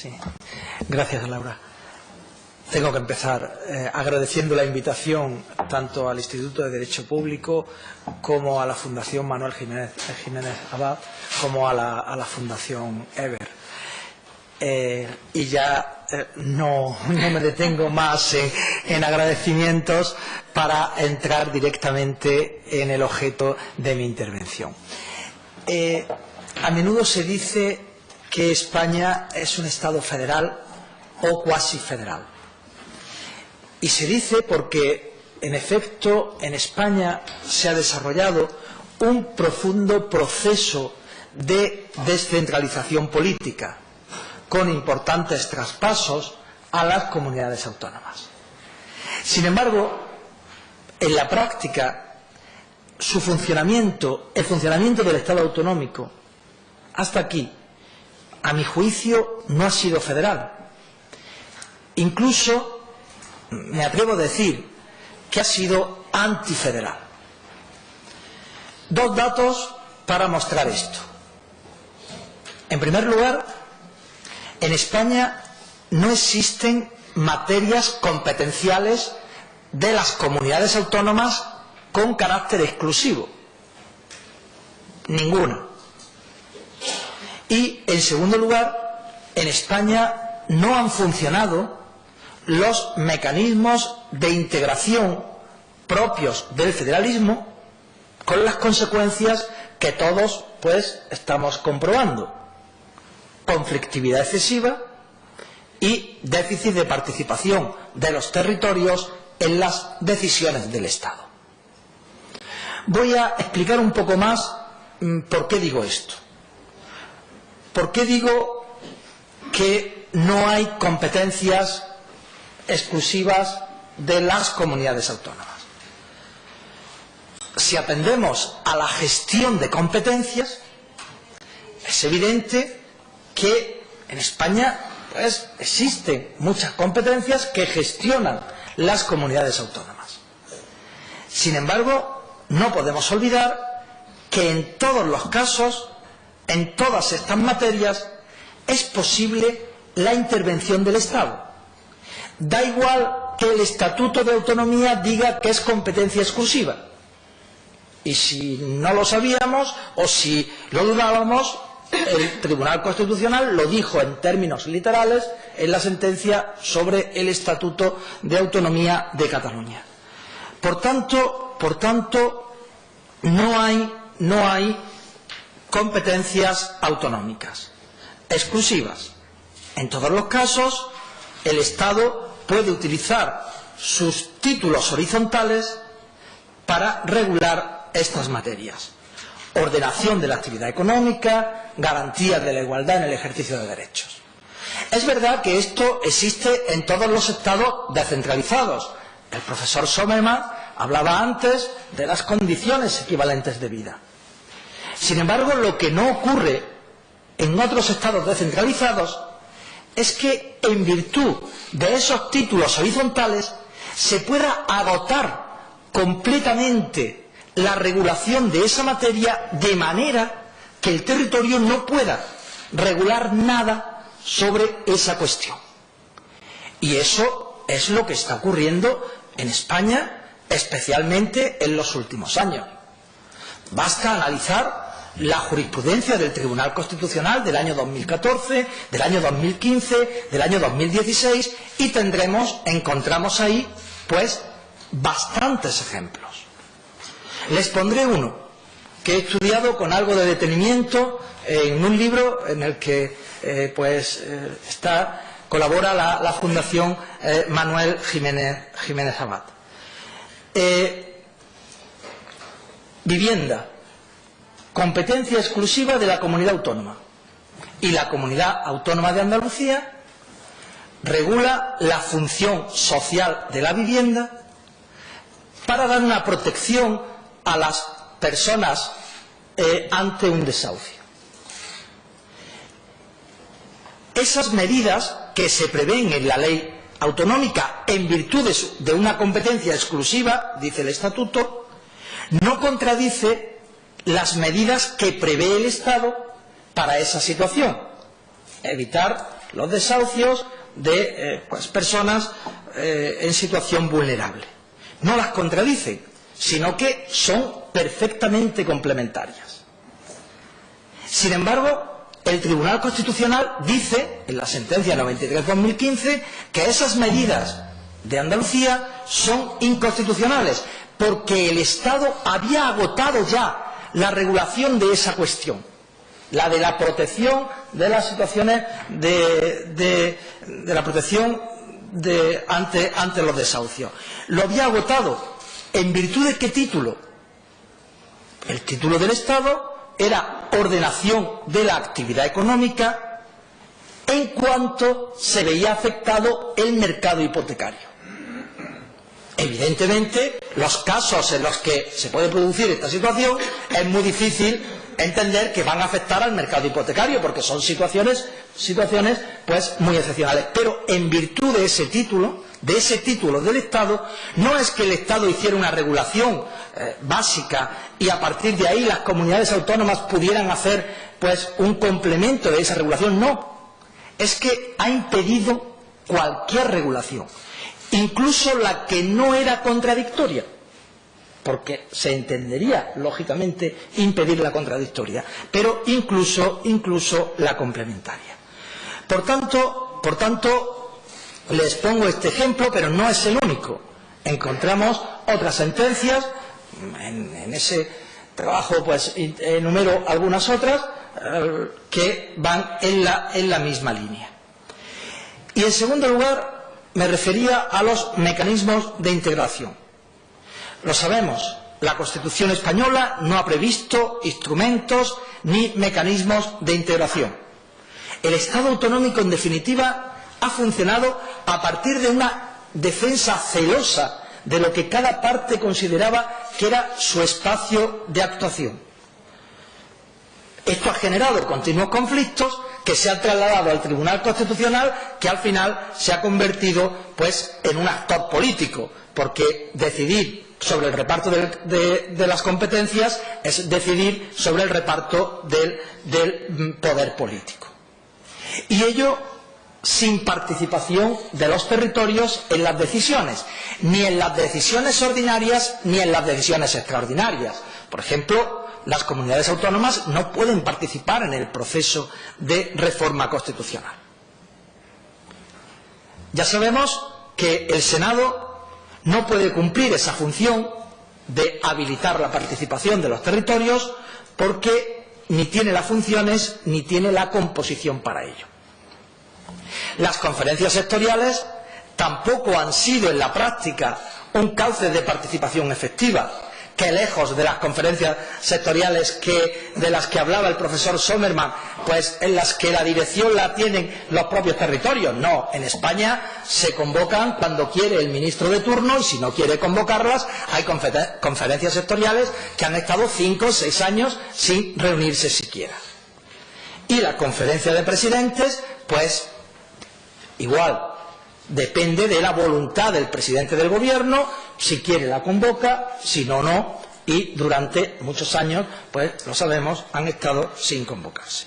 Sí. Gracias, Laura. Tengo que empezar agradeciendo la invitación tanto al Instituto de Derecho Público como a la Fundación Manuel Jiménez Abad, como a la Fundación Eber. Y ya no me detengo más en agradecimientos para entrar directamente en el objeto de mi intervención. A menudo se dice que España es un Estado federal o cuasi federal. Y se dice porque, en efecto, en España se ha desarrollado un profundo proceso de descentralización política, con importantes traspasos a las comunidades autónomas. Sin embargo, en la práctica, el funcionamiento del Estado autonómico, hasta aquí, a mi juicio, no ha sido federal. Incluso me atrevo a decir que ha sido antifederal. Dos datos para mostrar esto. En primer lugar, en España no existen materias competenciales de las comunidades autónomas con carácter exclusivo. Ninguna. Y, en segundo lugar, en España no han funcionado los mecanismos de integración propios del federalismo, con las consecuencias que todos estamos comprobando: conflictividad excesiva y déficit de participación de los territorios en las decisiones del Estado. Voy a explicar un poco más por qué digo esto. ¿Por qué digo que no hay competencias exclusivas de las comunidades autónomas? Si atendemos a la gestión de competencias, es evidente que en España existen muchas competencias que gestionan las comunidades autónomas. Sin embargo, no podemos olvidar que en todos los casos, en todas estas materias, es posible la intervención del Estado. Da igual que el Estatuto de Autonomía diga que es competencia exclusiva. Y si no lo sabíamos o si lo dudábamos, el Tribunal Constitucional lo dijo en términos literales en la sentencia sobre el Estatuto de Autonomía de Cataluña. Por tanto, no hay competencias autonómicas exclusivas. En todos los casos, el Estado puede utilizar sus títulos horizontales para regular estas materias: ordenación de la actividad económica, garantías de la igualdad en el ejercicio de derechos. Es verdad que esto existe en todos los estados descentralizados. El profesor Sommermann hablaba antes de las condiciones equivalentes de vida. Sin embargo, lo que no ocurre en otros estados descentralizados es que, en virtud de esos títulos horizontales, se pueda agotar completamente la regulación de esa materia, de manera que el territorio no pueda regular nada sobre esa cuestión. Y eso es lo que está ocurriendo en España, especialmente en los últimos años. Basta analizar la jurisprudencia del Tribunal Constitucional del año 2014, del año 2015, del año 2016, y encontramos ahí, bastantes ejemplos. Les pondré uno que he estudiado con algo de detenimiento en un libro en el que colabora la Fundación Manuel Jiménez Abad. Vivienda, competencia exclusiva de la comunidad autónoma. Y la Comunidad Autónoma de Andalucía regula la función social de la vivienda para dar una protección a las personas ante un desahucio. Esas medidas que se prevén en la ley autonómica en virtud de una competencia exclusiva, dice el Estatuto, no contradice las medidas que prevé el Estado para esa situación: evitar los desahucios de personas en situación vulnerable. No las contradicen, sino que son perfectamente complementarias. Sin embargo, el Tribunal Constitucional dice, en la sentencia 93/2015, que esas medidas de Andalucía son inconstitucionales, porque el Estado había agotado ya la regulación de esa cuestión, la de la protección de las situaciones de la protección ante los desahucios. Lo había agotado. ¿En virtud de qué título? El título del Estado era ordenación de la actividad económica en cuanto se veía afectado el mercado hipotecario. Evidentemente, los casos en los que se puede producir esta situación es muy difícil entender que van a afectar al mercado hipotecario, porque son situaciones pues muy excepcionales. Pero en virtud de ese título del Estado, no es que el Estado hiciera una regulación básica y a partir de ahí las comunidades autónomas pudieran hacer pues un complemento de esa regulación. No, es que ha impedido cualquier regulación, incluso la que no era contradictoria, porque se entendería lógicamente impedir la contradictoria, pero incluso la complementaria. Por tanto, les pongo este ejemplo, pero no es el único. Encontramos otras sentencias, en ese trabajo pues enumero algunas otras que van en la misma línea. Y en segundo lugar, me refería a los mecanismos de integración. Lo sabemos, la Constitución española no ha previsto instrumentos ni mecanismos de integración. El Estado autonómico, en definitiva, ha funcionado a partir de una defensa celosa de lo que cada parte consideraba que era su espacio de actuación. Esto ha generado continuos conflictos que se han trasladado al Tribunal Constitucional, que al final se ha convertido pues en un actor político, porque decidir sobre el reparto de las competencias es decidir sobre el reparto del poder político. Y ello sin participación de los territorios en las decisiones, ni en las decisiones ordinarias ni en las decisiones extraordinarias. Por ejemplo, las comunidades autónomas no pueden participar en el proceso de reforma constitucional. Ya sabemos que el Senado no puede cumplir esa función de habilitar la participación de los territorios porque ni tiene las funciones ni tiene la composición para ello. Las conferencias sectoriales tampoco han sido en la práctica un cauce de participación efectiva, que lejos de las conferencias sectoriales de las que hablaba el profesor Sommermann, pues en las que la dirección la tienen los propios territorios. No, en España se convocan cuando quiere el ministro de turno y si no quiere convocarlas, hay conferencias sectoriales que han estado 5 o 6 años sin reunirse siquiera. Y la conferencia de presidentes, pues igual, depende de la voluntad del presidente del gobierno, si quiere la convoca, si no, no, y durante muchos años, pues lo sabemos, han estado sin convocarse.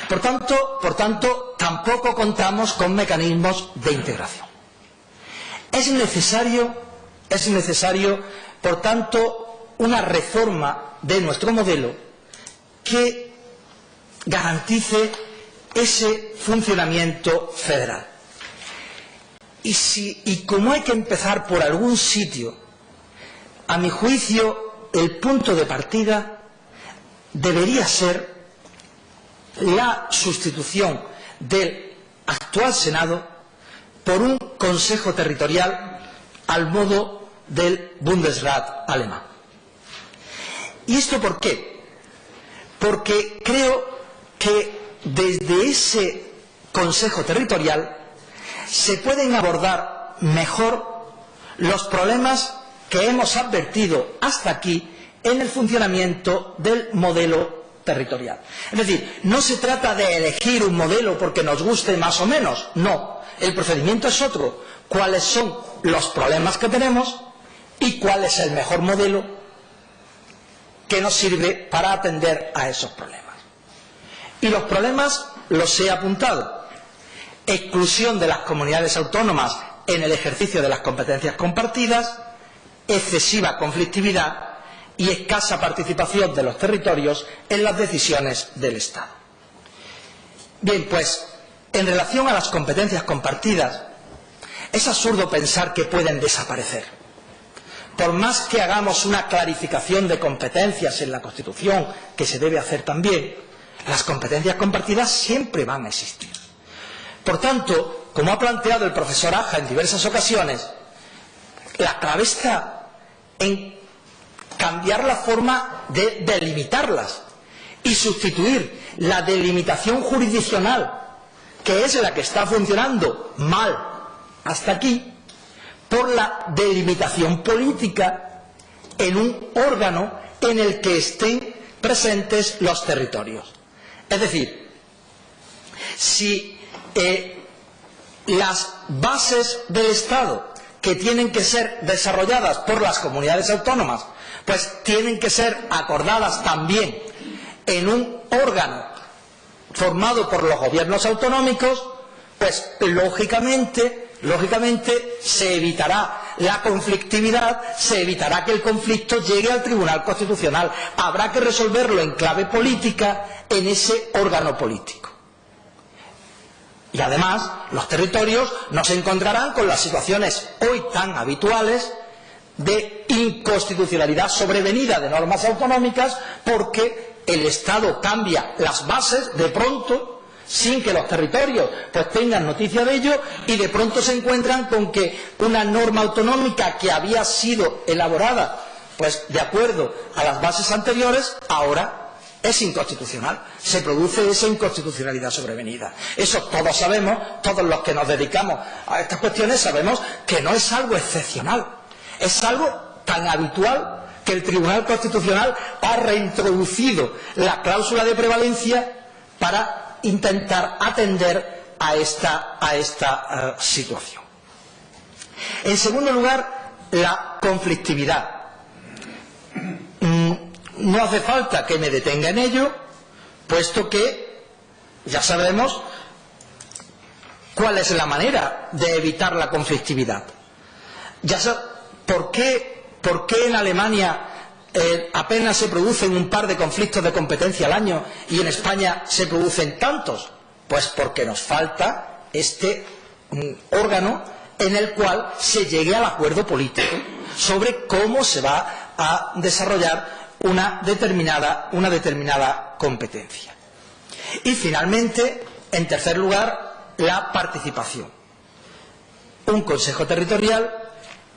Por tanto, tampoco contamos con mecanismos de integración. Es necesario, por tanto, una reforma de nuestro modelo que garantice ese funcionamiento federal. Y como hay que empezar por algún sitio, a mi juicio, el punto de partida debería ser la sustitución del actual Senado por un Consejo Territorial al modo del Bundesrat alemán. ¿Y esto por qué? Porque creo que desde ese Consejo Territorial se pueden abordar mejor los problemas que hemos advertido hasta aquí en el funcionamiento del modelo territorial. Es decir, no se trata de elegir un modelo porque nos guste más o menos, no. El procedimiento es otro. ¿Cuáles son los problemas que tenemos y cuál es el mejor modelo que nos sirve para atender a esos problemas? Y los problemas los he apuntado. exclusión de las comunidades autónomas en el ejercicio de las competencias compartidas, excesiva conflictividad y escasa participación de los territorios en las decisiones del Estado. Bien, pues, en relación a las competencias compartidas, es absurdo pensar que pueden desaparecer. Por más que hagamos una clarificación de competencias en la Constitución, que se debe hacer también, las competencias compartidas siempre van a existir. Por tanto, como ha planteado el profesor Aja en diversas ocasiones, la clave está en cambiar la forma de delimitarlas y sustituir la delimitación jurisdiccional, que es la que está funcionando mal hasta aquí, por la delimitación política en un órgano en el que estén presentes los territorios. Es decir, si las bases del Estado que tienen que ser desarrolladas por las comunidades autónomas, pues tienen que ser acordadas también en un órgano formado por los gobiernos autonómicos, pues lógicamente se evitará la conflictividad, se evitará que el conflicto llegue al Tribunal Constitucional. Habrá que resolverlo en clave política en ese órgano político. Y además, los territorios no se encontrarán con las situaciones hoy tan habituales de inconstitucionalidad sobrevenida de normas autonómicas, porque el Estado cambia las bases de pronto, sin que los territorios pues tengan noticia de ello, y de pronto se encuentran con que una norma autonómica que había sido elaborada pues de acuerdo a las bases anteriores, ahora es inconstitucional. Se produce esa inconstitucionalidad sobrevenida. Eso todos sabemos, todos los que nos dedicamos a estas cuestiones sabemos que no es algo excepcional, es algo tan habitual que el Tribunal Constitucional ha reintroducido la cláusula de prevalencia para intentar atender a esta situación. En segundo lugar, la conflictividad. No hace falta que me detenga en ello, puesto que ya sabemos cuál es la manera de evitar la conflictividad. ¿Por qué en Alemania apenas se producen un par de conflictos de competencia al año y en España se producen tantos? Pues porque nos falta este órgano en el cual se llegue al acuerdo político sobre cómo se va a desarrollar una determinada competencia. Y finalmente, en tercer lugar, la participación. Un consejo territorial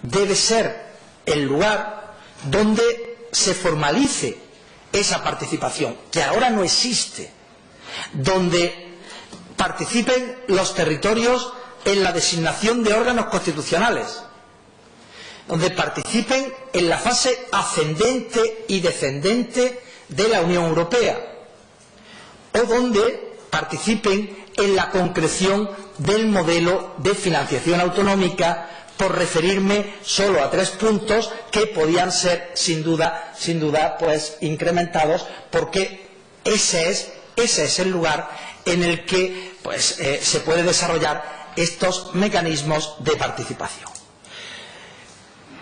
debe ser el lugar donde se formalice esa participación, que ahora no existe, donde participen los territorios en la designación de órganos constitucionales, donde participen en la fase ascendente y descendente de la Unión Europea, o donde participen en la concreción del modelo de financiación autonómica, por referirme solo a 3 puntos que podían ser sin duda pues incrementados, porque ese es el lugar en el que pues se puede desarrollar estos mecanismos de participación.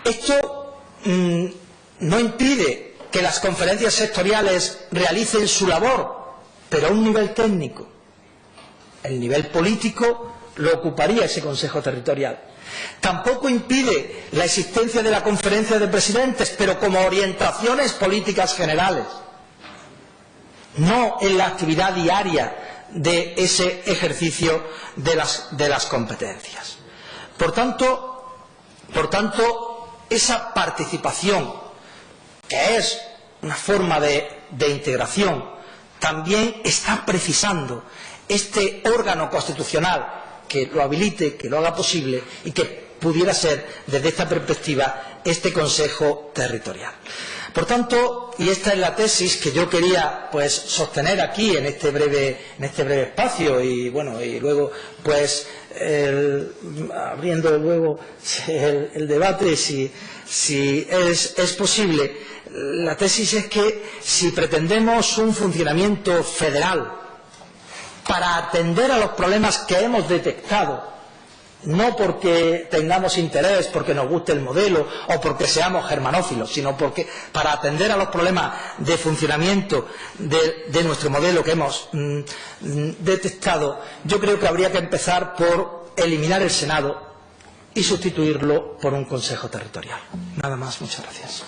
Esto no impide que las conferencias sectoriales realicen su labor, pero a un nivel técnico. El nivel político lo ocuparía ese Consejo Territorial. Tampoco impide la existencia de la Conferencia de Presidentes, pero como orientaciones políticas generales, no en la actividad diaria de ese ejercicio de las competencias. Por tanto, esa participación, que es una forma de integración, también está precisando este órgano constitucional que lo habilite, que lo haga posible y que pudiera ser, desde esta perspectiva, este Consejo Territorial. Por tanto, y esta es la tesis que yo quería pues sostener aquí en este breve espacio, y bueno, y luego pues abriendo luego el debate si es posible, la tesis es que si pretendemos un funcionamiento federal para atender a los problemas que hemos detectado, no porque tengamos interés, porque nos guste el modelo o porque seamos germanófilos, sino porque para atender a los problemas de funcionamiento de nuestro modelo que hemos detectado, yo creo que habría que empezar por eliminar el Senado y sustituirlo por un Consejo Territorial. Nada más, muchas gracias.